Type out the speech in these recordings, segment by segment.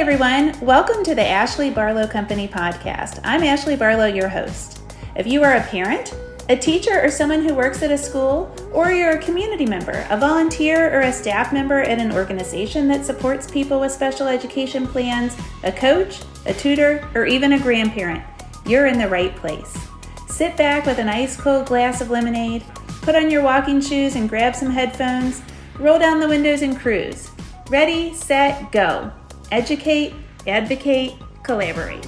everyone. Welcome to the Ashley Barlow Company podcast. I'm Ashley Barlow, your host. If you are a parent, a teacher, or someone who works at a school, or you're a community member, a volunteer, or a staff member at an organization that supports people with special education plans, a coach, a tutor, or even a grandparent, you're in the right place. Sit back with an ice cold glass of lemonade, put on your walking shoes and grab some headphones, roll down the windows and cruise. Ready, set, go. Educate, advocate, collaborate.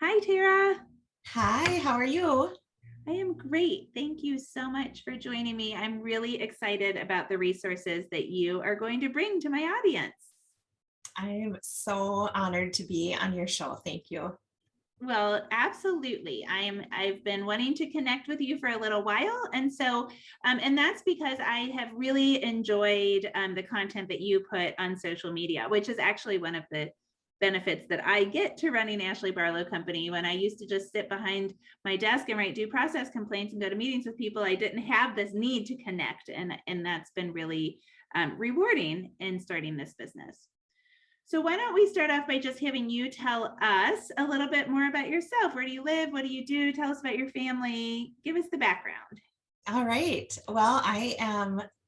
Hi, Tara. Hi, how are you? I am great. Thank you so much for joining me. I'm really excited about the resources that you are going to bring to my audience. I am so honored to be on your show. Thank you. Well, absolutely. I've been wanting to connect with you for a little while. And so, and that's because I have really enjoyed the content that you put on social media, which is actually one of the benefits that I get to running Ashley Barlow Company. When I used to just sit behind my desk and write due process complaints and go to meetings with people, I didn't have this need to connect. And that's been really rewarding in starting this business. So why don't we start off by just having you tell us a little bit more about yourself. Where do you live? What do you do? Tell us about your family. Give us the background. All right. Well,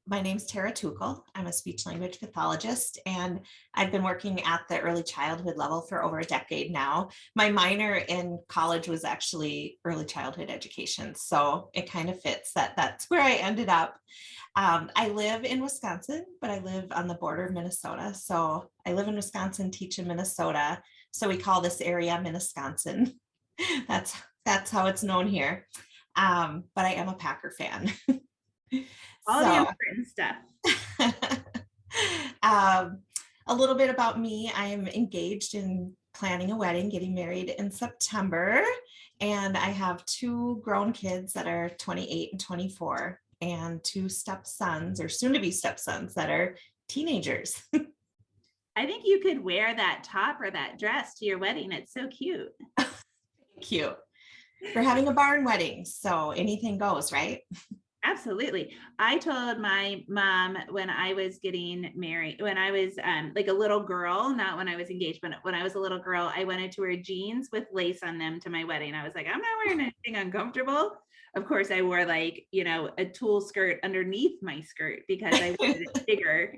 my name's Tara Tuchel. I'm a speech language pathologist, and I've been working at the early childhood level for over a decade now. My minor in college was actually early childhood education, so it kind of fits that's where I ended up. I live in Wisconsin, but I live on the border of Minnesota. So I live in Wisconsin, teach in Minnesota. So we call this area Minnesconsin. That's how it's known here. But I am a Packer fan. All the important stuff. A little bit about me. I am engaged in planning a wedding, getting married in September. And I have two grown kids that are 28 and 24. And two stepsons, or soon-to-be stepsons, that are teenagers. I think you could wear that top or that dress to your wedding. It's so cute. Cute. We're having a barn wedding, so anything goes, right? Absolutely. I told my mom when I was getting married, when I was like a little girl, not when I was engaged, but when I was a little girl, I wanted to wear jeans with lace on them to my wedding. I was like, I'm not wearing anything uncomfortable. Of course, I wore like, a tulle skirt underneath my skirt because I wanted it bigger,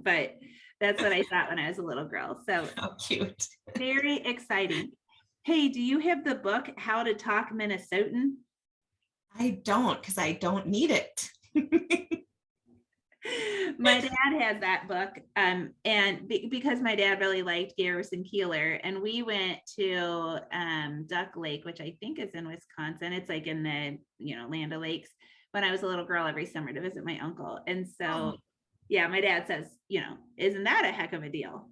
but that's what I thought when I was a little girl. So how cute. Very exciting. Hey, do you have the book, How to Talk Minnesotan? I don't, because I don't need it. My dad has that book, and because my dad really liked Garrison Keillor, and we went to Duck Lake, which I think is in Wisconsin. It's like in the Land O'Lakes when I was a little girl every summer to visit my uncle. And so, yeah, my dad says, isn't that a heck of a deal?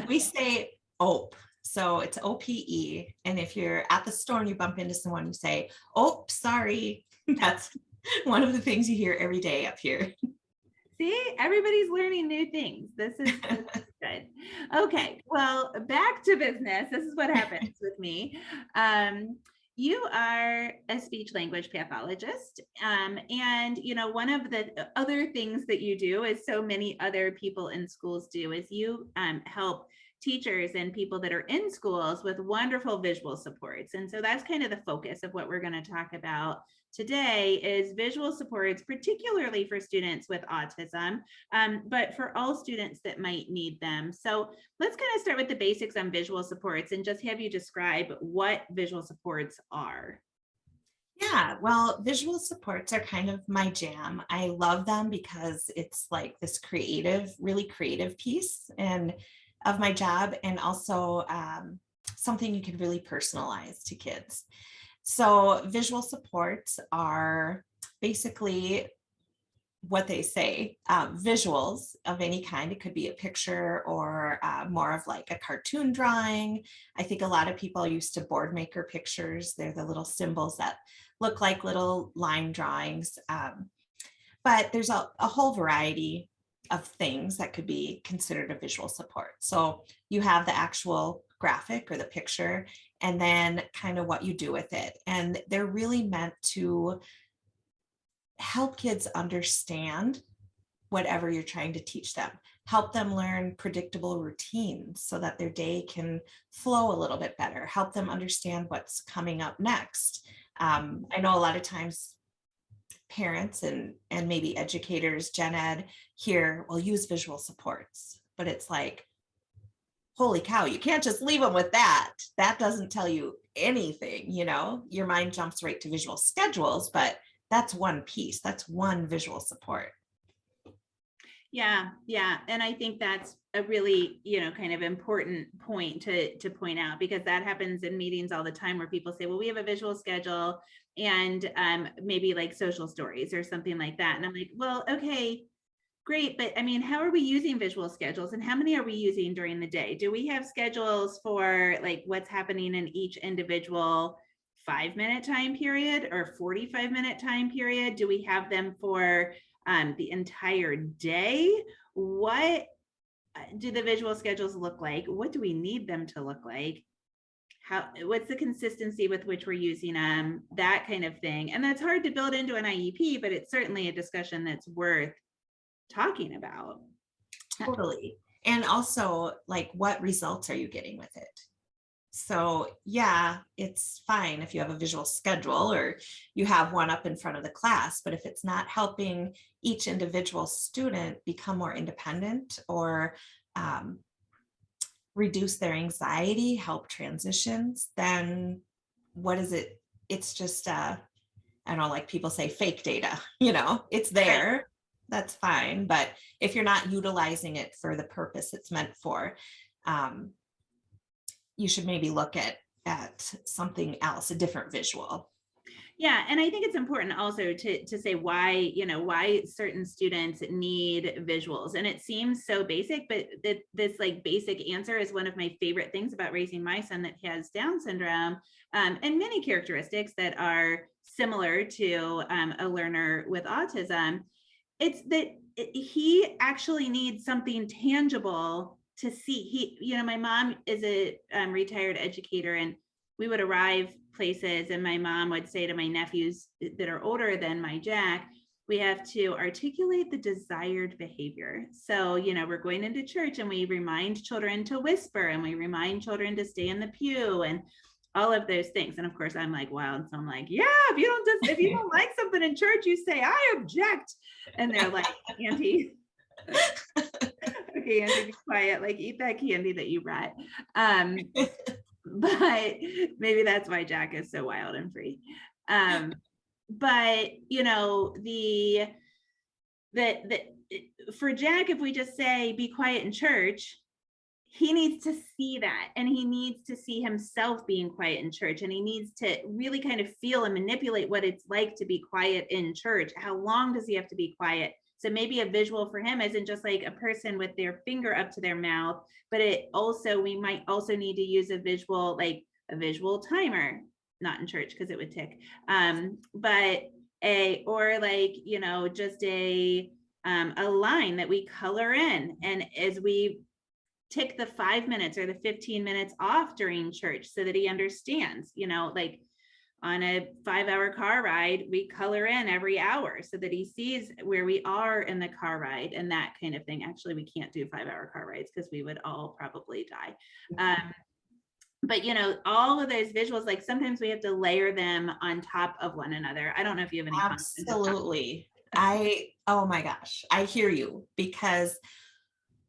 We say OPE. So it's OPE. And if you're at the store and you bump into someone, you say, oh, sorry. That's one of the things you hear every day up here. See, everybody's learning new things. This is good. Okay, well, back to business. This is what happens with me. You are a speech language pathologist. And, one of the other things that you do, as so many other people in schools do, is you help teachers and people that are in schools with wonderful visual supports. And so that's kind of the focus of what we're going to talk about today is visual supports, particularly for students with autism, but for all students that might need them. So let's kind of start with the basics on visual supports and just have you describe what visual supports are. Yeah, well, visual supports are kind of my jam. I love them because it's like this really creative piece of my job, and also something you can really personalize to kids. So visual supports are basically what they say, visuals of any kind. It could be a picture or more of like a cartoon drawing. I think a lot of people are used to board maker pictures. They're the little symbols that look like little line drawings. But there's a whole variety of things that could be considered a visual support. So you have the actual graphic or the picture, and then kind of what you do with it. And they're really meant to help kids understand whatever you're trying to teach them. Help them learn predictable routines so that their day can flow a little bit better. Help them understand what's coming up next. I know a lot of times parents and maybe educators, gen ed here will use visual supports, but it's like, holy cow, you can't just leave them with that. That doesn't tell you anything, you know, your mind jumps right to visual schedules, but that's one piece, that's one visual support. Yeah, yeah. And I think that's a really, kind of important point to point out, because that happens in meetings all the time where people say, well, we have a visual schedule and maybe like social stories or something like that. And I'm like, well, okay, great. But I mean, how are we using visual schedules, and how many are we using during the day? Do we have schedules for like what's happening in each individual 5-minute time period or 45-minute time period? Do we have them for the entire day? What do the visual schedules look like? What do we need them to look like? What's the consistency with which we're using them? That kind of thing. And that's hard to build into an IEP, but it's certainly a discussion that's worth talking about. Totally. And also, like, what results are you getting with it? So yeah, it's fine if you have a visual schedule or you have one up in front of the class, but if it's not helping each individual student become more independent or reduce their anxiety, help transitions, then what is it? It's just, I don't know, like people say fake data, it's there. Right. That's fine. But if you're not utilizing it for the purpose it's meant for, you should maybe look at something else, a different visual. Yeah, and I think it's important also to say why, why certain students need visuals. And it seems so basic, but this like basic answer is one of my favorite things about raising my son that has Down syndrome, and many characteristics that are similar to a learner with autism. It's that he actually needs something tangible to see. My mom is a retired educator, and we would arrive places and my mom would say to my nephews that are older than my Jack, we have to articulate the desired behavior. So, we're going into church and we remind children to whisper and we remind children to stay in the pew and all of those things. And of course I'm like, wow. And so I'm like, yeah, if you don't like something in church, you say, I object. And they're like, Auntie, okay, Auntie, be quiet, like eat that candy that you brought. But maybe that's why Jack is so wild and free. But for Jack, if we just say be quiet in church, he needs to see that, and he needs to see himself being quiet in church, and he needs to really kind of feel and manipulate what it's like to be quiet in church. How long does he have to be quiet? So maybe a visual for him isn't just like a person with their finger up to their mouth, but we might also need to use a visual timer, not in church because it would tick, but just a line that we color in, and as we tick the 5 minutes or the 15 minutes off during church so that he understands, like on a 5-hour car ride, we color in every hour so that he sees where we are in the car ride and that kind of thing. Actually, we can't do 5-hour car rides because we would all probably die. But all of those visuals, like sometimes we have to layer them on top of one another. I don't know if you have any comments. Absolutely. Oh my gosh, I hear you, because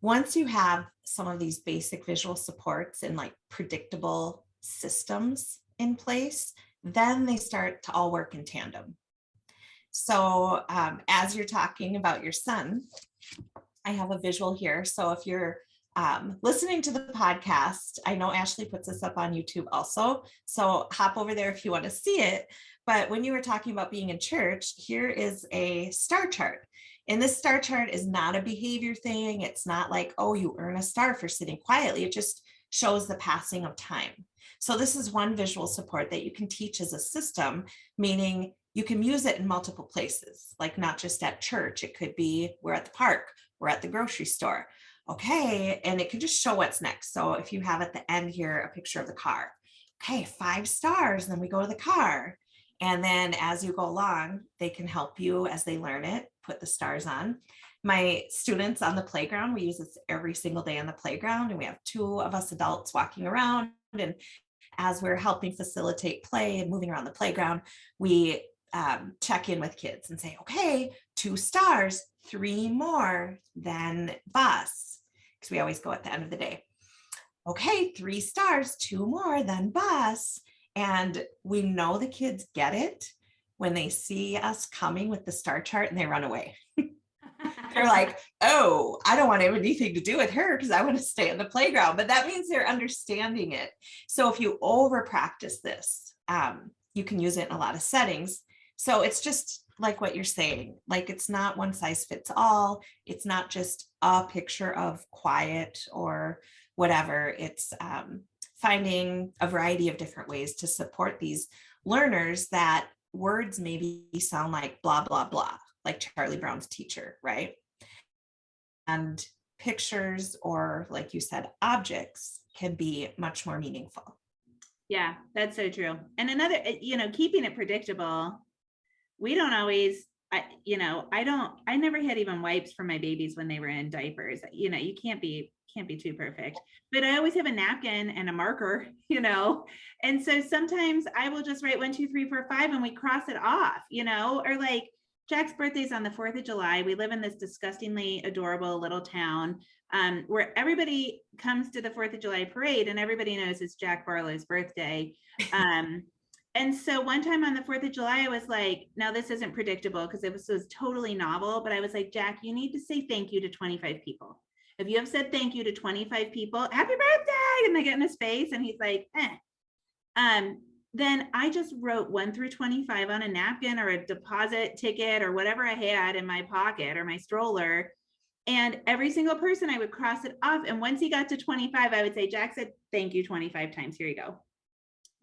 once you have some of these basic visual supports and like predictable systems in place, then they start to all work in tandem. So as you're talking about your son, I have a visual here. So if you're listening to the podcast, I know Ashley puts this up on YouTube also. So hop over there if you want to see it. But when you were talking about being in church, here is a star chart. And this star chart is not a behavior thing. It's not like, oh, you earn a star for sitting quietly. It just shows the passing of time. So this is one visual support that you can teach as a system, meaning you can use it in multiple places, like not just at church. It could be we're at the park, we're at the grocery store. Okay, and it can just show what's next. So if you have at the end here a picture of the car, okay, 5 stars, then we go to the car. And then as you go along, they can help you as they learn it, put the stars on. My students on the playground, we use this every single day on the playground, and we have 2 of us adults walking around. And as we're helping facilitate play and moving around the playground, we check in with kids and say, okay, 2 stars, 3 more than bus, because we always go at the end of the day. Okay, 3 stars, 2 more than bus. And we know the kids get it when they see us coming with the star chart and they run away. They're like, oh, I don't want to have anything to do with her because I want to stay in the playground. But that means they're understanding it. So if you over practice this, you can use it in a lot of settings. So it's just like what you're saying, like it's not one size fits all. It's not just a picture of quiet or whatever. It's finding a variety of different ways to support these learners that words maybe sound like blah, blah, blah, like Charlie Brown's teacher, right? And pictures, or like you said, objects can be much more meaningful. Yeah, that's so true. And another, keeping it predictable. We don't always, I never had even wipes for my babies when they were in diapers. You can't be too perfect, but I always have a napkin and a marker, and so sometimes I will just write 1, 2, 3, 4, 5, and we cross it off, or like Jack's birthday's on the 4th of July. We live in this disgustingly adorable little town where everybody comes to the 4th of July parade and everybody knows it's Jack Barlow's birthday. And so one time on the 4th of July, I was like, now this isn't predictable because it was totally novel, but I was like, Jack, you need to say thank you to 25 people. If you have said thank you to 25 people, happy birthday, and they get in his face and he's like, then I just wrote 1 through 25 on a napkin or a deposit ticket or whatever I had in my pocket or my stroller. And every single person I would cross it off. And once he got to 25, I would say, Jack said, thank you 25 times. Here you go.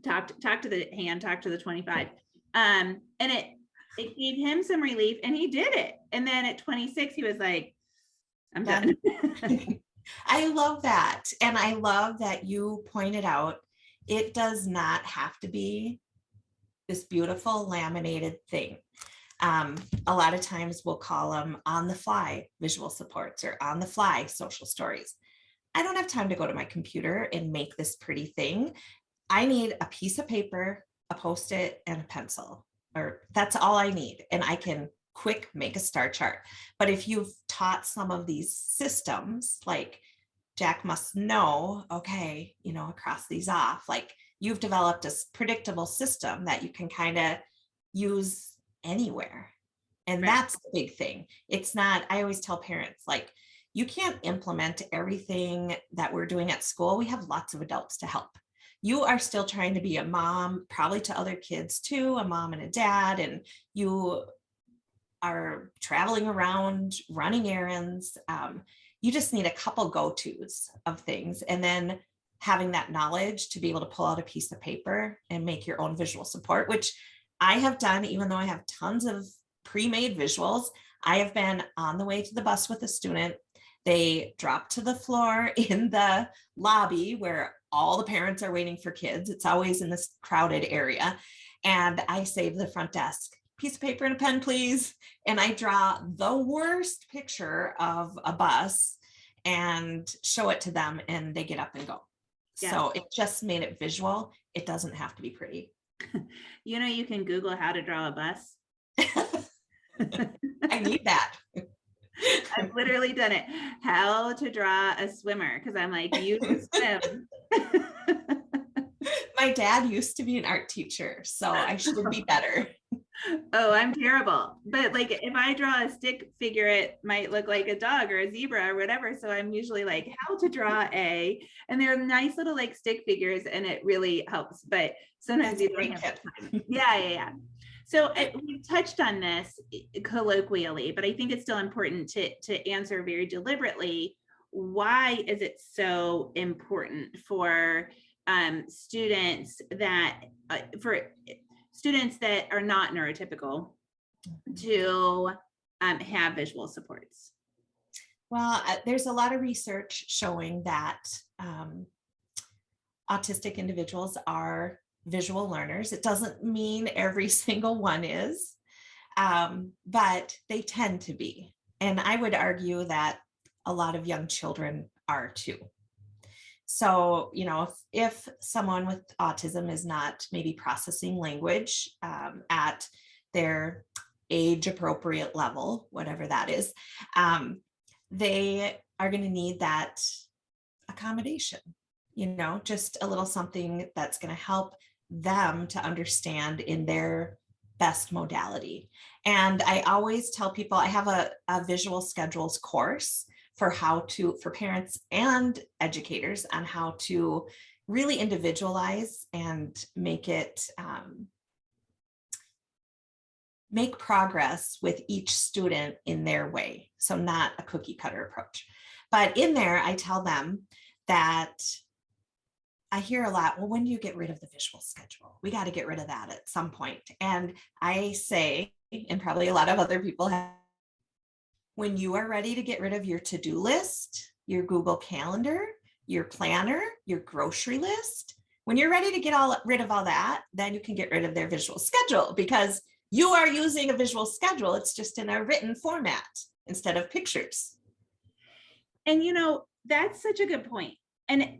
Talk to the hand, talk to the 25. And it gave him some relief and he did it. And then at 26, he was like, I'm done. I love that. And I love that you pointed out, it does not have to be this beautiful laminated thing. A lot of times we'll call them on the fly visual supports or on the fly social stories. I don't have time to go to my computer and make this pretty thing. I need a piece of paper, a Post-it, and a pencil, or that's all I need. And I can quick make a star chart. But if you've taught some of these systems, like Jack must know, okay, cross these off, like you've developed a predictable system that you can kind of use anywhere. And right. That's the big thing. It's not, I always tell parents, like, you can't implement everything that we're doing at school. We have lots of adults to help. You are still trying to be a mom, probably to other kids too, a mom and a dad, and you are traveling around, running errands. You just need a couple go-tos of things, and then having that knowledge to be able to pull out a piece of paper and make your own visual support, which I have done, even though I have tons of pre-made visuals. I have been on the way to the bus with a student. They drop to the floor in the lobby where all the parents are waiting for kids. It's always in this crowded area. And I say to the front desk, piece of paper and a pen, please. And I draw the worst picture of a bus and show it to them, and they get up and go. Yeah. So it just made it visual. It doesn't have to be pretty. You can Google how to draw a bus. I need that. I've literally done it. How to draw a swimmer, because I'm like, you swim. My dad used to be an art teacher, so I should be better. Oh, I'm terrible. But like, if I draw a stick figure, it might look like a dog or a zebra or whatever. So I'm usually like, how to draw and they're nice little like stick figures, and it really helps. But sometimes you don't have time. Yeah. So we've touched on this colloquially, but I think it's still important to answer very deliberately. Why is it so important for students that are not neurotypical to have visual supports? Well, there's a lot of research showing that autistic individuals are visual learners. It doesn't mean every single one is, but they tend to be. And I would argue that a lot of young children are too. So, if someone with autism is not maybe processing language at their age appropriate level, whatever that is, they are going to need that accommodation, just a little something that's going to help them to understand in their best modality. And I always tell people I have a visual schedules course for parents and educators on how to really individualize and make progress with each student in their way. So not a cookie cutter approach. But in there, I tell them that I hear a lot, well, when do you get rid of the visual schedule? We got to get rid of that at some point. And I say, and probably a lot of other people have, when you are ready to get rid of your to-do list, your Google Calendar, your planner, your grocery list, when you're ready to get rid of all that, then you can get rid of their visual schedule, because you are using a visual schedule. It's just in a written format instead of pictures. And that's such a good point. And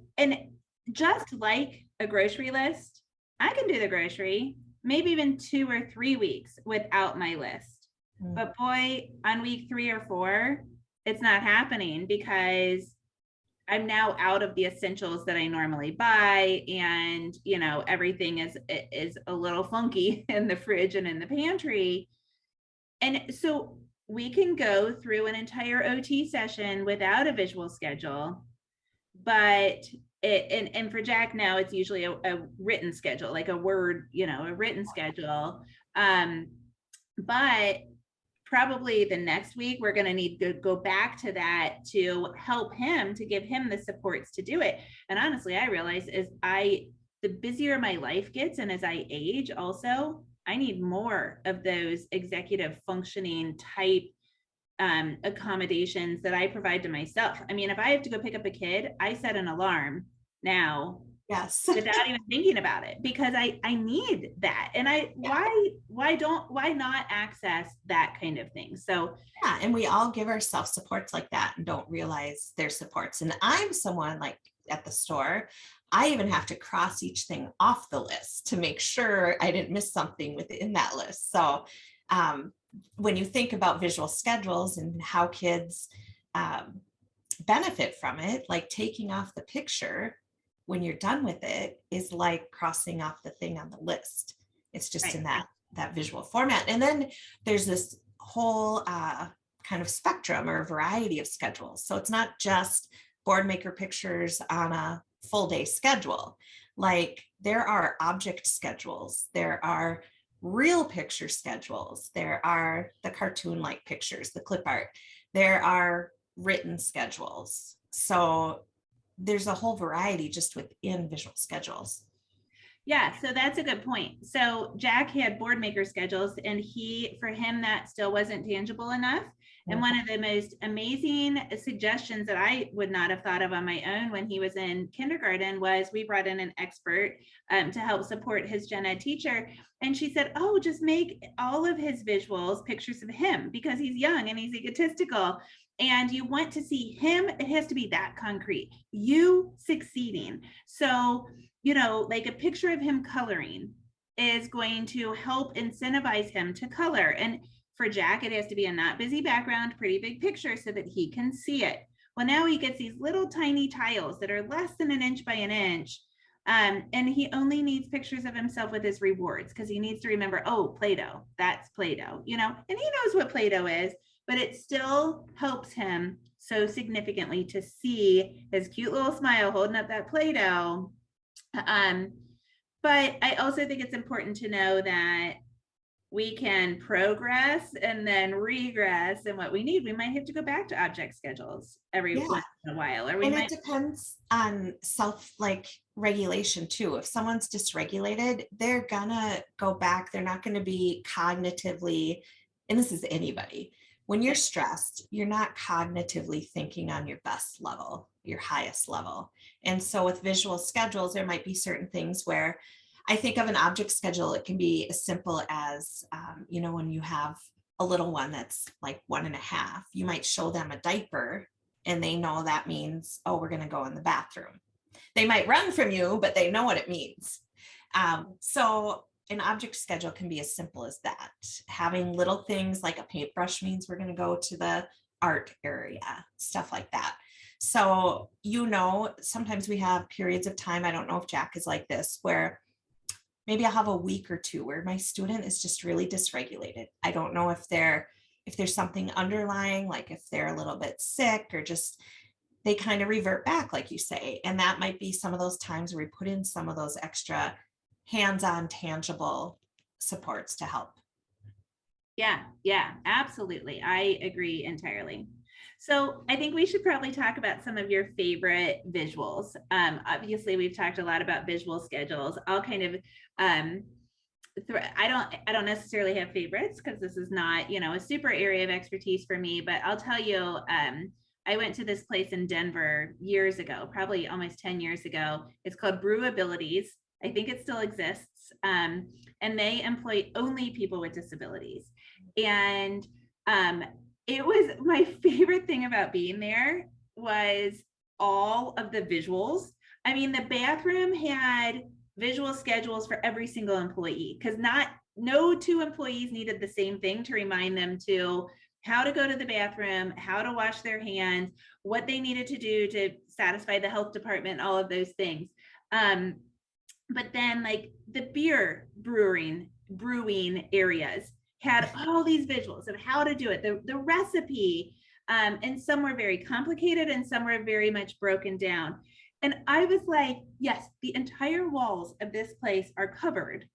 just like a grocery list, I can do the grocery maybe even 2 or 3 weeks without my list. But boy, on week 3 or 4, it's not happening because I'm now out of the essentials that I normally buy, and everything is a little funky in the fridge and in the pantry. And so we can go through an entire OT session without a visual schedule, but and for Jack now it's usually a written schedule, like a word, a written schedule. But probably the next week we're going to need to go back to that to help him, to give him the supports to do it. And honestly, I realize the busier my life gets, and as I age also, I need more of those executive functioning type accommodations that I provide to myself. I mean, if I have to go pick up a kid, I set an alarm now. Yes. Without even thinking about it, because I need that. And why not access that kind of thing? So yeah, and we all give ourselves supports like that and don't realize they're supports. And I'm someone, like at the store, I even have to cross each thing off the list to make sure I didn't miss something within that list. So when you think about visual schedules and how kids benefit from it, like taking off the picture when you're done with it is like crossing off the thing on the list. It's just in that visual format. And then there's this whole kind of spectrum or variety of schedules. So it's not just board maker pictures on a full day schedule. Like there are object schedules, there are real picture schedules, there are the cartoon-like pictures, the clip art, there are written schedules. So there's a whole variety just within visual schedules. Yeah, so that's a good point. So Jack had board maker schedules, and for him, that still wasn't tangible enough. And one of the most amazing suggestions that I would not have thought of on my own when he was in kindergarten was we brought in an expert to help support his gen ed teacher. And she said, oh, just make all of his visuals pictures of him, because he's young and he's egotistical. And you want to see him, it has to be that concrete, you succeeding. So, like a picture of him coloring is going to help incentivize him to color. And for Jack, it has to be a not busy background, pretty big picture so that he can see it. Well, now he gets these little tiny tiles that are less than 1 inch by 1 inch. And he only needs pictures of himself with his rewards, because he needs to remember, oh, Play-Doh, that's Play-Doh, and he knows what Play-Doh is, but it still helps him so significantly to see his cute little smile holding up that Play-Doh. But I also think it's important to know that we can progress and then regress, and what we need, we might have to go back to object schedules every once in a while, or it depends on regulation too. If someone's dysregulated, they're gonna go back. They're not going to be cognitively, and this is anybody, when you're stressed, you're not cognitively thinking on your best level, your highest level. And so with visual schedules, there might be certain things where I think of an object schedule, it can be as simple as, when you have a little one that's like 1.5, you might show them a diaper and they know that means, oh, we're going to go in the bathroom. They might run from you, but they know what it means. So an object schedule can be as simple as that. Having little things like a paintbrush means we're going to go to the art area, stuff like that. So, sometimes we have periods of time, I don't know if Jack is like this, where maybe I'll have a week or two where my student is just really dysregulated. I don't know if there's something underlying, like if they're a little bit sick or just they kind of revert back, like you say. And that might be some of those times where we put in some of those extra hands-on, tangible supports to help. Yeah, absolutely. I agree entirely. So I think we should probably talk about some of your favorite visuals. Obviously, we've talked a lot about visual schedules. I'll kind of, I don't necessarily have favorites because this is not, a super area of expertise for me, but I'll tell you, I went to this place in Denver years ago, probably almost 10 years ago. It's called Brewabilities. I think it still exists. And they employ only people with disabilities. And it was my favorite thing about being there was all of the visuals. I mean, the bathroom had visual schedules for every single employee because no two employees needed the same thing to remind them to how to go to the bathroom, how to wash their hands, what they needed to do to satisfy the health department, all of those things. But then like the beer brewing areas had all these visuals of how to do it, the recipe, and some were very complicated and some were very much broken down. And I was like, yes, the entire walls of this place are covered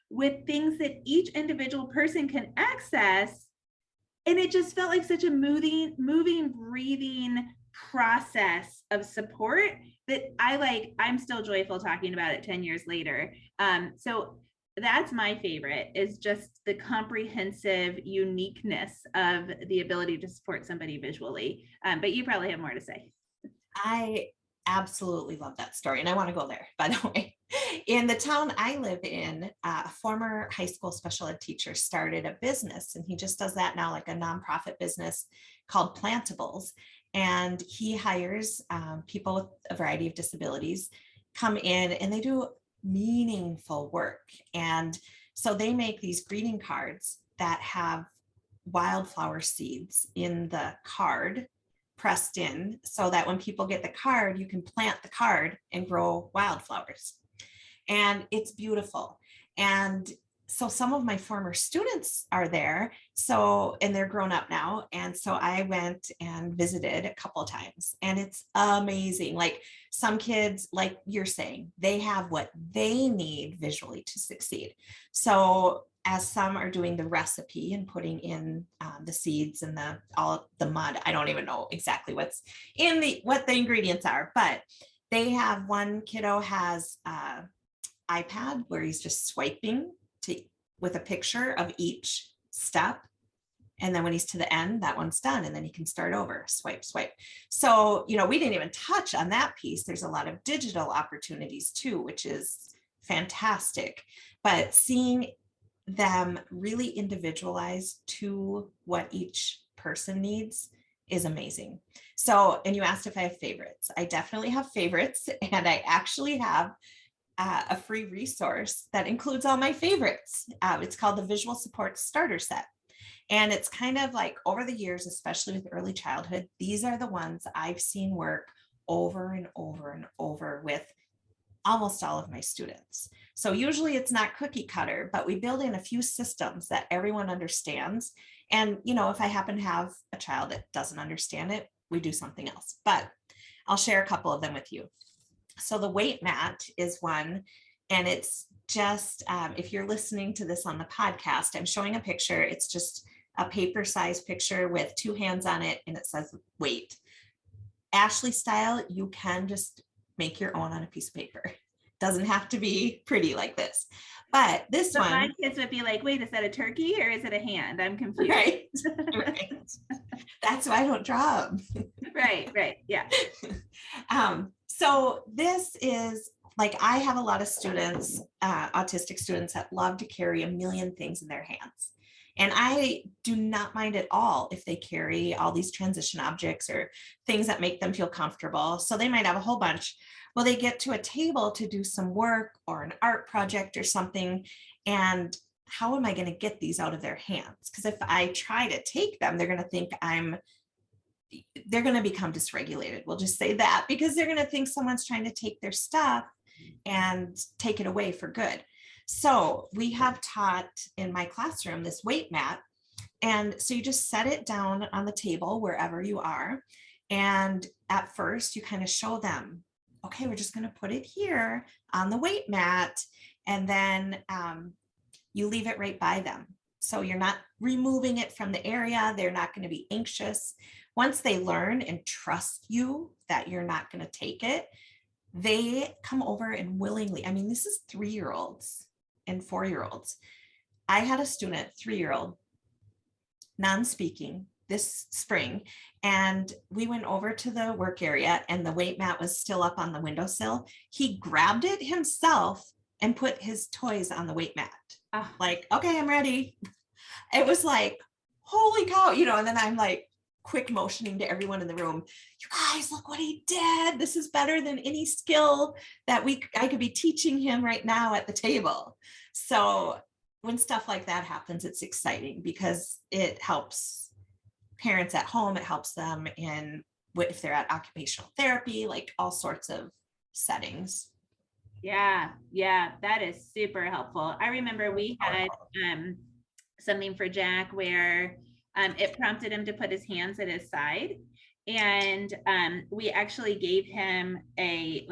with things that each individual person can access. And it just felt like such a moving, breathing process of support that I'm still joyful talking about it 10 years later. So that's my favorite, is just the comprehensive uniqueness of the ability to support somebody visually. But you probably have more to say. I absolutely love that story. And I want to go there, by the way. In the town I live in, a former high school special ed teacher started a business, and he just does that now, like a nonprofit business called Plantables. And he hires people with a variety of disabilities come in, and they do meaningful work. And so they make these greeting cards that have wildflower seeds in the card pressed in, so that when people get the card, you can plant the card and grow wildflowers. And it's beautiful. And so some of my former students are there. And they're grown up now. And so I went and visited a couple of times, and it's amazing. Like some kids, like you're saying, they have what they need visually to succeed. So as some are doing the recipe and putting in the seeds and all the mud, I don't even know exactly what the ingredients are, but they have one kiddo has iPad where he's just swiping with a picture of each step. And then when he's to the end, that one's done. And then he can start over, swipe. So, we didn't even touch on that piece. There's a lot of digital opportunities too, which is fantastic. But seeing them really individualize to what each person needs is amazing. So, and you asked if I have favorites. I definitely have favorites. And I actually have a free resource that includes all my favorites. It's called the Visual Support Starter Set. And it's kind of like over the years, especially with early childhood, these are the ones I've seen work over and over and over with almost all of my students. So usually it's not cookie cutter, but we build in a few systems that everyone understands. And, if I happen to have a child that doesn't understand it, we do something else. But I'll share a couple of them with you. So the weight mat is one, and it's just, if you're listening to this on the podcast, I'm showing a picture. It's just a paper-sized picture with two hands on it, and it says weight. Ashley style, you can just make your own on a piece of paper. Doesn't have to be pretty like this. But this one, my kids would be like, wait, is that a turkey or is it a hand? I'm confused. Right. That's why I don't draw them. Right. Yeah. So this is like, I have a lot of students, autistic students, that love to carry a million things in their hands. And I do not mind at all if they carry all these transition objects or things that make them feel comfortable. So they might have a whole bunch. Well, they get to a table to do some work or an art project or something. And how am I going to get these out of their hands? Because if I try to take them, they're going to think they're going to become dysregulated. We'll just say that, because they're going to think someone's trying to take their stuff and take it away for good. So we have taught in my classroom this weight mat. And so you just set it down on the table wherever you are. And at first you kind of show them, okay, we're just going to put it here on the weight mat. And then you leave it right by them. So you're not removing it from the area. They're not going to be anxious. Once they learn and trust you that you're not going to take it, they come over and willingly, I mean, this is 3-year-olds and 4-year-olds. I had a student, 3-year-old, non-speaking this spring, and we went over to the work area and the weight mat was still up on the windowsill. He grabbed it himself and put his toys on the weight mat. Like, okay, I'm ready. It was like, holy cow, and then I'm like, quick motioning to everyone in the room, you guys, look what he did. This is better than any skill that I could be teaching him right now at the table. So when stuff like that happens, it's exciting because it helps parents at home. It helps them if they're at occupational therapy, like all sorts of settings. Yeah, that is super helpful. I remember we had something for Jack where it prompted him to put his hands at his side, and we actually gave him a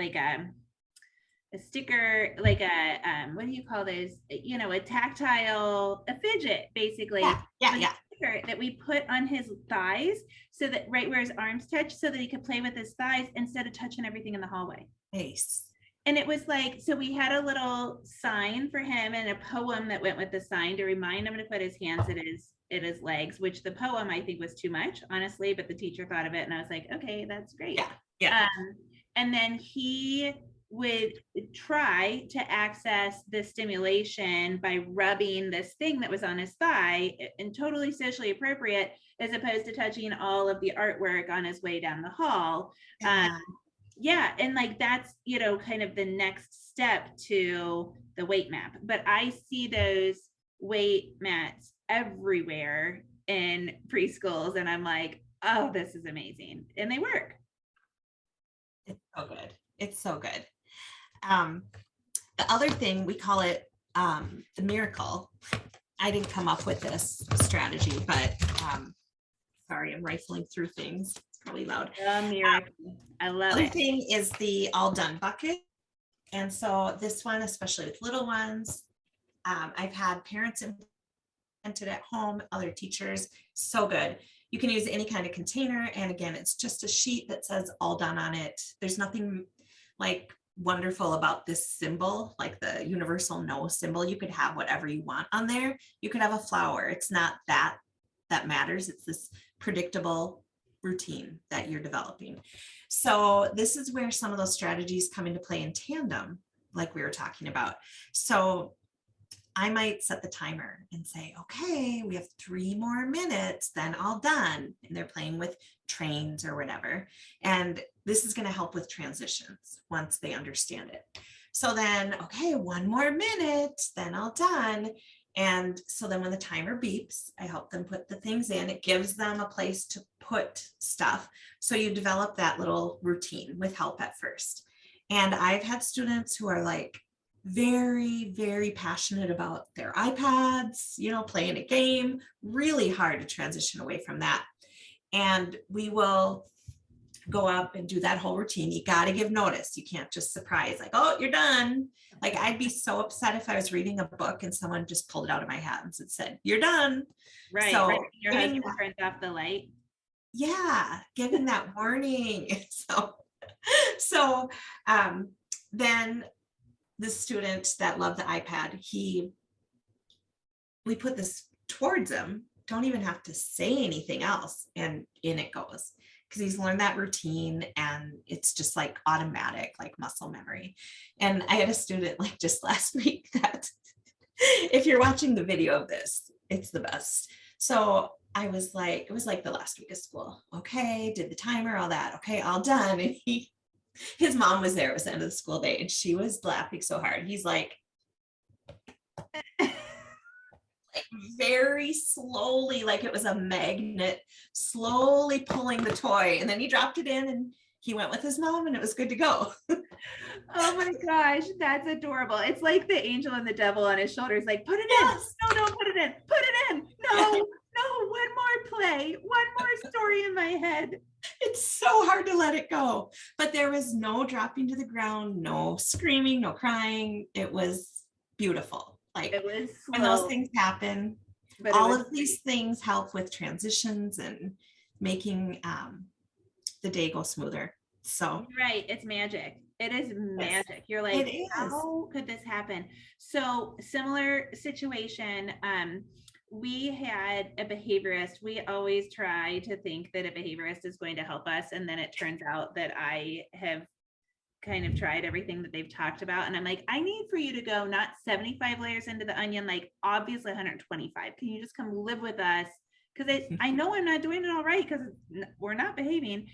sticker, like a what do you call those? A tactile, a fidget, basically. Yeah. Sticker that we put on his thighs, so that right where his arms touch, so that he could play with his thighs instead of touching everything in the hallway. Nice. And it was like, so we had a little sign for him and a poem that went with the sign to remind him to put his hands at his legs, which the poem I think was too much, honestly, but the teacher thought of it and I was like, okay, that's great. Yeah. And then he would try to access the stimulation by rubbing this thing that was on his thigh, and totally socially appropriate, as opposed to touching all of the artwork on his way down the hall. Yeah, and like that's kind of the next step to the weight map. But I see those weight mats everywhere in preschools, and I'm like, oh, this is amazing, and they work. It's so good. The other thing, we call it the miracle. I didn't come up with this strategy, but sorry, I'm rifling through things. It's probably loud. I love it. The other thing is the all done bucket. And so this one, especially with little ones, I've had parents implemented at home, other teachers, so good. You can use any kind of container. And again, it's just a sheet that says all done on it. There's nothing like wonderful about this symbol, like the universal no symbol. You could have whatever you want on there. You could have a flower. It's not that matters. It's this predictable routine that you're developing. So this is where some of those strategies come into play in tandem, like we were talking about. So I might set the timer and say, okay, we have 3 more minutes, then all done. And they're playing with trains or whatever. And this is going to help with transitions once they understand it. So then, okay, 1 more minute, then all done. And so then when the timer beeps, I help them put the things in. It gives them a place to put stuff. So you develop that little routine with help at first. And I've had students who are like very, very passionate about their iPads, playing a game, really hard to transition away from that. And we will go up and do that whole routine. You got to give notice. You can't just surprise, like, oh, you're done. Like, I'd be so upset if I was reading a book and someone just pulled it out of my hands and said, you're done. Right. So right. Your husband turns off the light. Yeah. Giving that warning. So then the student that loved the iPad, we put this towards him, don't even have to say anything else, and in it goes, because he's learned that routine and it's just like automatic, like muscle memory. And I had a student like just last week that If you're watching the video of this, it's the best. So I was like, it was like the last week of school. Okay, did the timer, all that. Okay, all done. And his mom was there. It was the end of the school day, and she was laughing so hard. He's like very slowly, like it was a magnet, slowly pulling the toy. And then he dropped it in and he went with his mom, and it was good to go. Oh my gosh, that's adorable. It's like the angel and the devil on his shoulders, like, put it Yes. in. No, put it in. Put it in. No, one more play, one more story in my head. It's so hard to let it go. But there was no dropping to the ground, no screaming, no crying. It was beautiful. Like It was when those slow, things happen, but all of these things help with transitions and making the day go smoother. So right, it's magic. It is yes, magic. You're it like, is. how could this happen? So similar situation. We had a behaviorist. We always try to think that a behaviorist is going to help us, and then it turns out that I have kind of tried everything that they've talked about, and I'm like, I need for you to go not 75 layers into the onion, like obviously 125. Can you just come live with us? Because I know I'm not doing it all right, because we're not behaving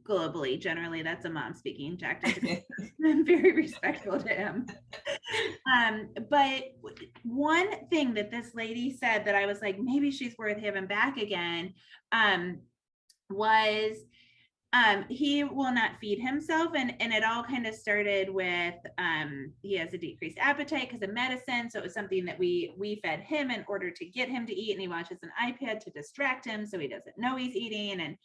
globally. Generally, that's a mom speaking. Jack doesn't. I'm very respectful to him. But one thing that this lady said that I was like, maybe she's worth having back again, was he will not feed himself, and it all kind of started with he has a decreased appetite because of medicine, so it was something that we fed him in order to get him to eat, and he watches an iPad to distract him so he doesn't know he's eating, and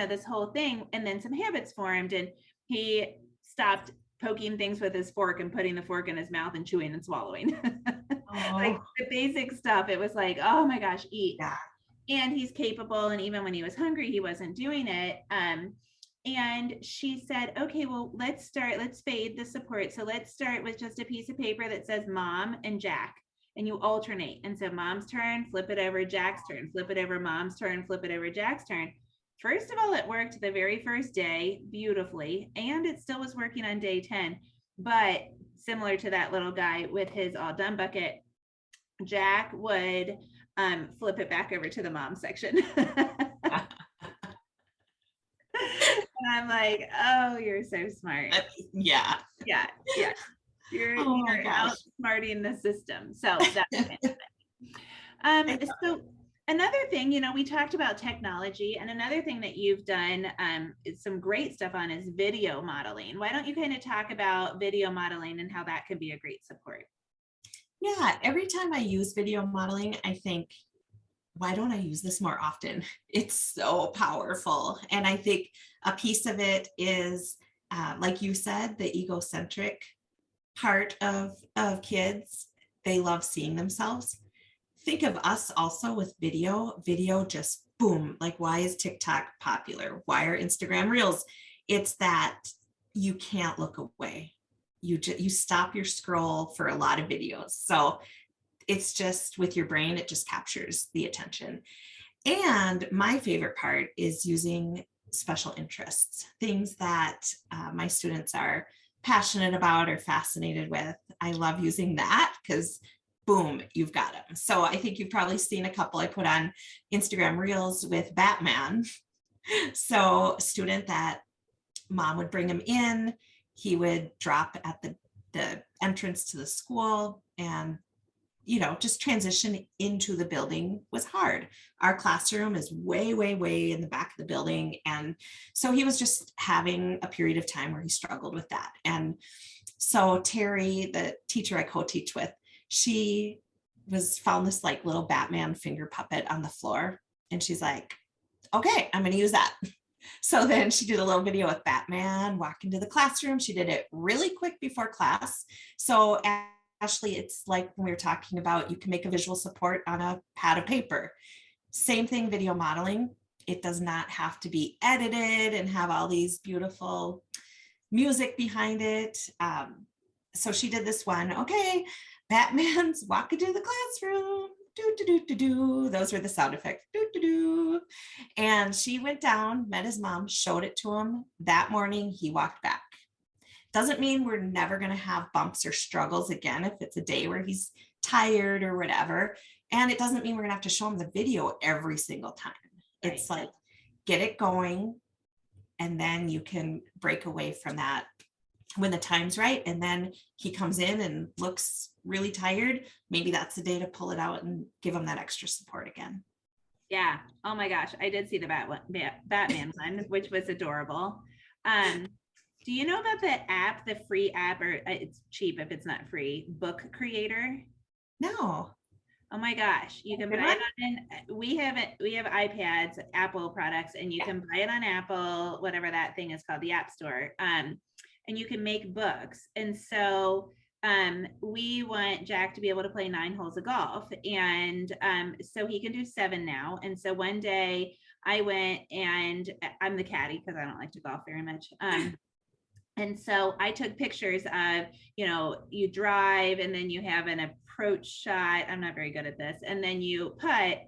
this whole thing. And then some habits formed, and he stopped poking things with his fork and putting the fork in his mouth and chewing and swallowing. Like the basic stuff. It was like, oh my gosh, eat. Yeah. And he's capable, and even when he was hungry, he wasn't doing it. And she said, okay, well, let's fade the support. So let's start with just a piece of paper that says mom and Jack, and you alternate. And so mom's turn, flip it over, Jack's turn, flip it over, mom's turn, flip it over, Jack's turn. First of all, it worked the very first day beautifully, and it still was working on day 10. But similar to that little guy with his all done bucket, Jack would flip it back over to the mom section. And I'm like, oh, you're so smart. Yeah. You're outsmarting the system. So that's so another thing, we talked about technology, and another thing that you've done is some great stuff on is video modeling. Why don't you kind of talk about video modeling and how that could be a great support? Yeah, every time I use video modeling, I think, why don't I use this more often? It's so powerful. And I think a piece of it is, like you said, the egocentric part of kids. They love seeing themselves. Think of us also with video just boom, like why is TikTok popular? Why are Instagram Reels? It's that you can't look away. You stop your scroll for a lot of videos. So it's just with your brain, it just captures the attention. And my favorite part is using special interests, things that my students are passionate about or fascinated with. I love using that because boom, you've got them. So I think you've probably seen a couple I put on Instagram Reels with Batman. So a student that mom would bring him in, he would drop at the entrance to the school, and just transition into the building was hard. Our classroom is way, way, way in the back of the building. And so he was just having a period of time where he struggled with that. And so Terry, the teacher I co-teach with, she found this like little Batman finger puppet on the floor. And she's like, okay, I'm going to use that. So then she did a little video with Batman walking to the classroom. She did it really quick before class. So Ashley, it's like when we were talking about, you can make a visual support on a pad of paper. Same thing, video modeling. It does not have to be edited and have all these beautiful music behind it. So she did this one. Okay, Batman's walking to the classroom. Do, do, do, do, do. Those were the sound effects. Do, do, do. And she went down, met his mom, showed it to him. That morning, he walked back. Doesn't mean we're never going to have bumps or struggles again if it's a day where he's tired or whatever. And it doesn't mean we're gonna have to show them the video every single time. Right. It's like, get it going, and then you can break away from that when the time's right. And then he comes in and looks really tired. Maybe that's the day to pull it out and give him that extra support again. Yeah. Oh my gosh. I did see the Batman one, which was adorable. Do you know about the app, the free app, or it's cheap if it's not free, Book Creator? No. Oh my gosh. You can buy it on, we have iPads, Apple products, and you can buy it on Apple, whatever that thing is called, the App Store. And you can make books. And so we want Jack to be able to play 9 holes of golf. And so he can do 7 now. And so one day I went, and I'm the caddy because I don't like to golf very much. And so I took pictures of, you drive and then you have an approach shot. I'm not very good at this. And then you putt.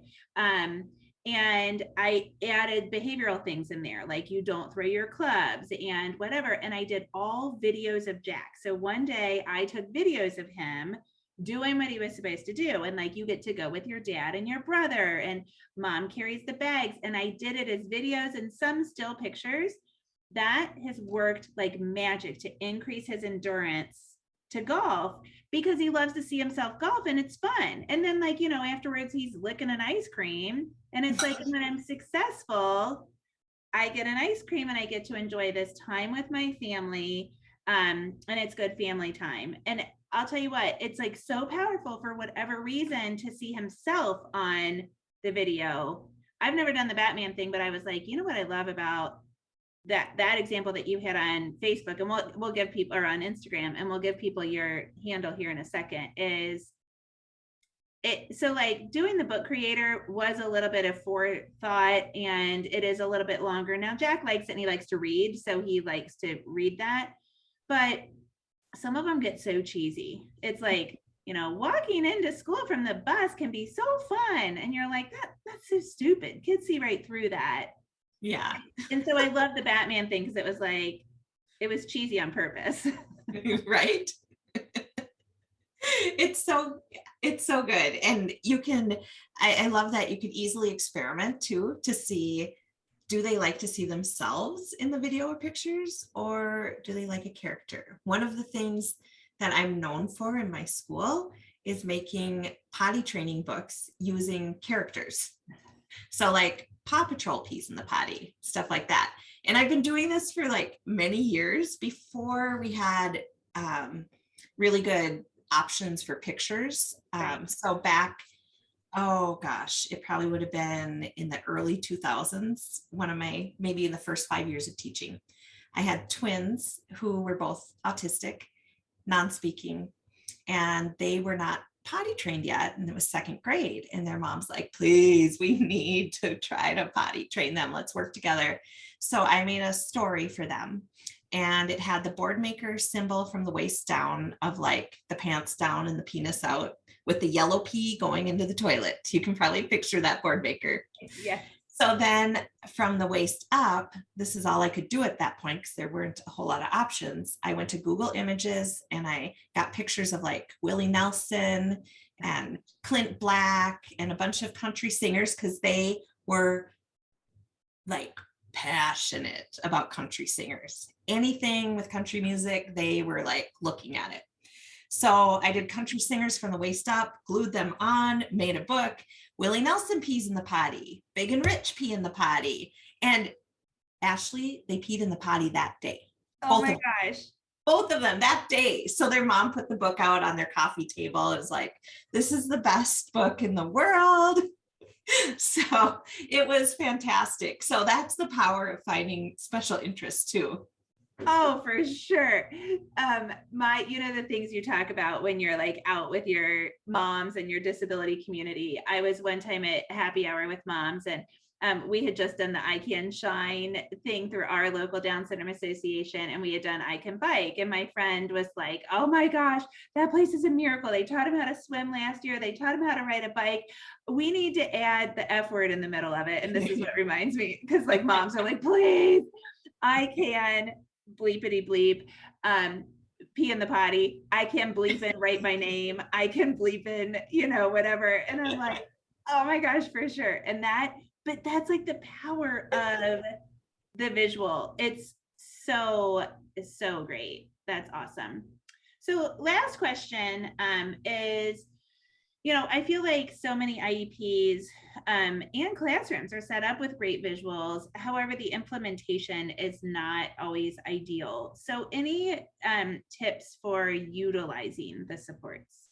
And I added behavioral things in there, like you don't throw your clubs and whatever. And I did all videos of Jack. So one day I took videos of him doing what he was supposed to do. And like, you get to go with your dad and your brother, and mom carries the bags. And I did it as videos and some still pictures. That has worked like magic to increase his endurance to golf, because he loves to see himself golf and it's fun. And then like, afterwards he's licking an ice cream, and it's like, when I'm successful, I get an ice cream and I get to enjoy this time with my family. And it's good family time. And I'll tell you what, it's like so powerful for whatever reason to see himself on the video. I've never done the Batman thing, but I was like, what I love about that example that you had on Facebook, and we'll give people, or on Instagram, and we'll give people your handle here in a second, is it. So like, doing the Book Creator was a little bit of forethought, and it is a little bit longer. Now Jack likes it and he likes to read, so he likes to read that. But some of them get so cheesy. It's like, walking into school from the bus can be so fun. And you're like, that's so stupid. Kids see right through that. Yeah. And so I love the Batman thing, because it was like, it was cheesy on purpose. Right. It's so good. And you can, I love that you can easily experiment too, to see, do they like to see themselves in the video or pictures, or do they like a character? One of the things that I'm known for in my school is making potty training books using characters. So like Paw Patrol pees in the potty, stuff like that. And I've been doing this for like many years before we had really good options for pictures. So back, oh gosh, it probably would have been in the early 2000s, maybe in the first 5 years of teaching. I had twins who were both autistic, non-speaking, and they were not potty trained yet, and it was 2nd grade, and their mom's like, please, we need to try to potty train them, let's work together. So I made a story for them, and it had the board maker symbol from the waist down, of like the pants down and the penis out, with the yellow pee going into the toilet. You can probably picture that board maker. Yeah. So then from the waist up, this is all I could do at that point, because there weren't a whole lot of options. I went to Google Images and I got pictures of like Willie Nelson and Clint Black and a bunch of country singers, because they were like passionate about country singers. Anything with country music, they were like looking at it. So I did country singers from the waist up, glued them on, made a book. Willie Nelson pees in the potty, Big and Rich pee in the potty. And Ashley, they peed in the potty that day. Oh my gosh. Both of them that day. So their mom put the book out on their coffee table. It was like, this is the best book in the world. So it was fantastic. So that's the power of finding special interests too. Oh, for sure. The things you talk about when you're like out with your moms and your disability community. I was one time at happy hour with moms, and we had just done the I Can Shine thing through our local Down Syndrome Association, and we had done I Can Bike. And my friend was like, oh my gosh, that place is a miracle. They taught him how to swim last year. They taught him how to ride a bike. We need to add the F word in the middle of it. And this is what reminds me, because like moms are like, please, I can bleepity bleep. pee in the potty. I can bleep in, write my name. I can bleep in, whatever. And I'm like, oh my gosh, for sure. But that's like the power of the visual. It's so great. That's awesome. So last question is, I feel like so many IEPs and classrooms are set up with great visuals. However, the implementation is not always ideal. So any tips for utilizing the supports?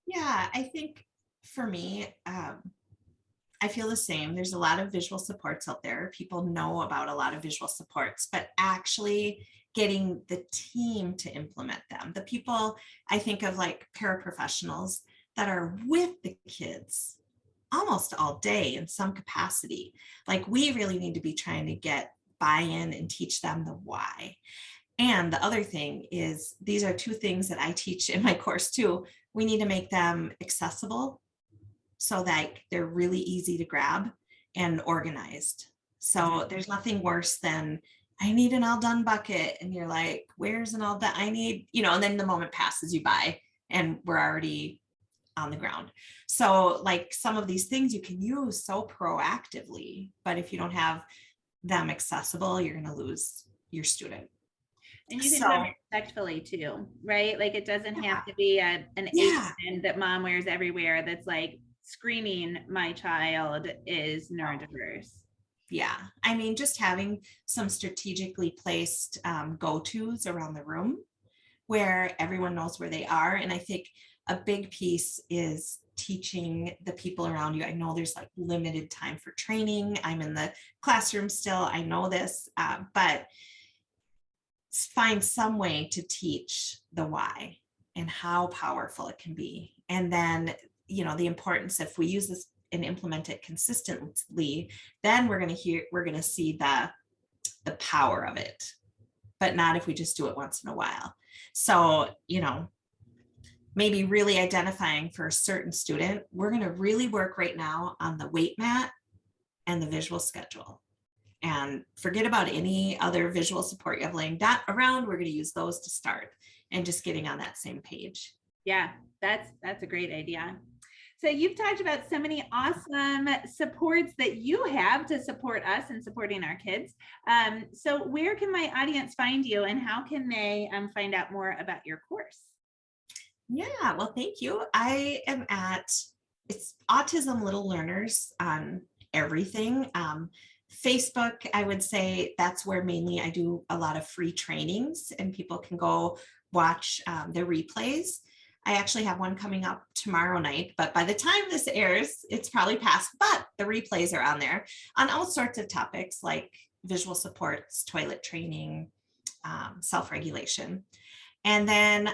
Yeah, I think for me, I feel the same. There's a lot of visual supports out there. People know about a lot of visual supports, but actually getting the team to implement them. The people, I think of like paraprofessionals that are with the kids almost all day in some capacity. Like we really need to be trying to get buy-in and teach them the why. And the other thing is, these are two things that I teach in my course too. We need to make them accessible so that they're really easy to grab and organized. So there's nothing worse than, I need an all done bucket. And you're like, where's an all done? I need, and then the moment passes you by and we're already on the ground. So like some of these things you can use so proactively, but if you don't have them accessible, you're going to lose your student. And you can do it respectfully too, right? Like it doesn't have to be an apron that mom wears everywhere that's like screaming, my child is neurodiverse. Yeah. I mean, just having some strategically placed go-tos around the room where everyone knows where they are. And I think a big piece is teaching the people around you. I know there's like limited time for training. I'm in the classroom still. I know this, but find some way to teach the why and how powerful it can be. And then, the importance, if we use this and implement it consistently, then we're going to see the power of it, but not if we just do it once in a while. So, maybe really identifying for a certain student, we're going to really work right now on the weight mat and the visual schedule. And forget about any other visual support you have laying that around. We're going to use those to start and just getting on that same page. Yeah, that's a great idea. So you've talked about so many awesome supports that you have to support us and supporting our kids. So where can my audience find you and how can they find out more about your course? Yeah, well, thank you. I am it's Autism Little Learners on everything. Facebook, I would say that's where mainly I do a lot of free trainings and people can go watch the replays. I actually have one coming up tomorrow night, but by the time this airs, it's probably past, but the replays are on there on all sorts of topics like visual supports, toilet training, self-regulation. And then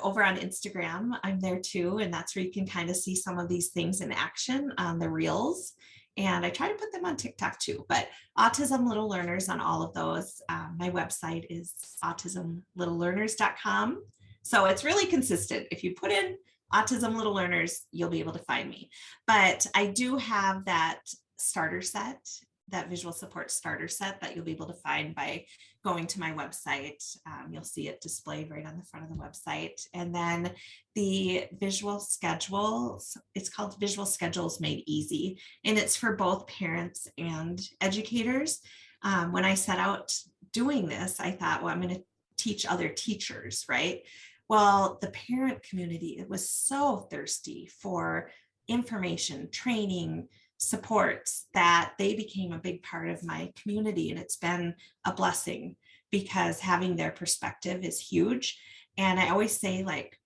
over on Instagram, I'm there too. And that's where you can kind of see some of these things in action on the reels. And I try to put them on TikTok too, but Autism Little Learners on all of those. My website is autismlittlelearners.com. So it's really consistent. If you put in Autism Little Learners, you'll be able to find me. But I do have that starter set, that visual support starter set that you'll be able to find by going to my website. You'll see it displayed right on the front of the website. And then the visual schedules, it's called Visual Schedules Made Easy. And it's for both parents and educators. When I set out doing this, I thought, well, I'm going to teach other teachers, right? Well, the parent community was so thirsty for information, training, supports that they became a big part of my community. And it's been a blessing because having their perspective is huge. And I always say, like,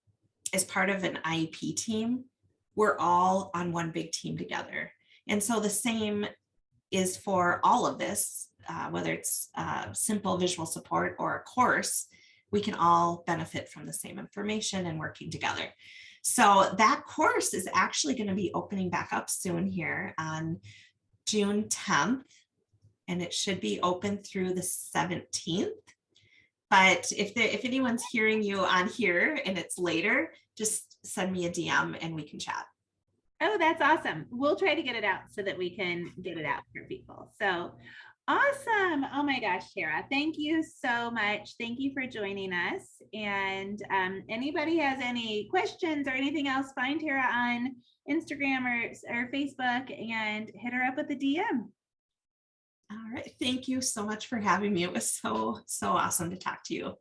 as part of an IEP team, we're all on one big team together. And so the same is for all of this, whether it's simple visual support or a course, we can all benefit from the same information and working together. So that course is actually going to be opening back up soon here on June 10th, and it should be open through the 17th. But if anyone's hearing you on here and it's later, just send me a DM and we can chat. Oh, that's awesome. We'll try to get it out so that we can get it out for people. So Awesome. Oh my gosh, Tara, thank you so much. Thank you for joining us. And anybody has any questions or anything else, find Tara on Instagram or Facebook and hit her up with a DM. All right. Thank you so much for having me. It was so awesome to talk to you.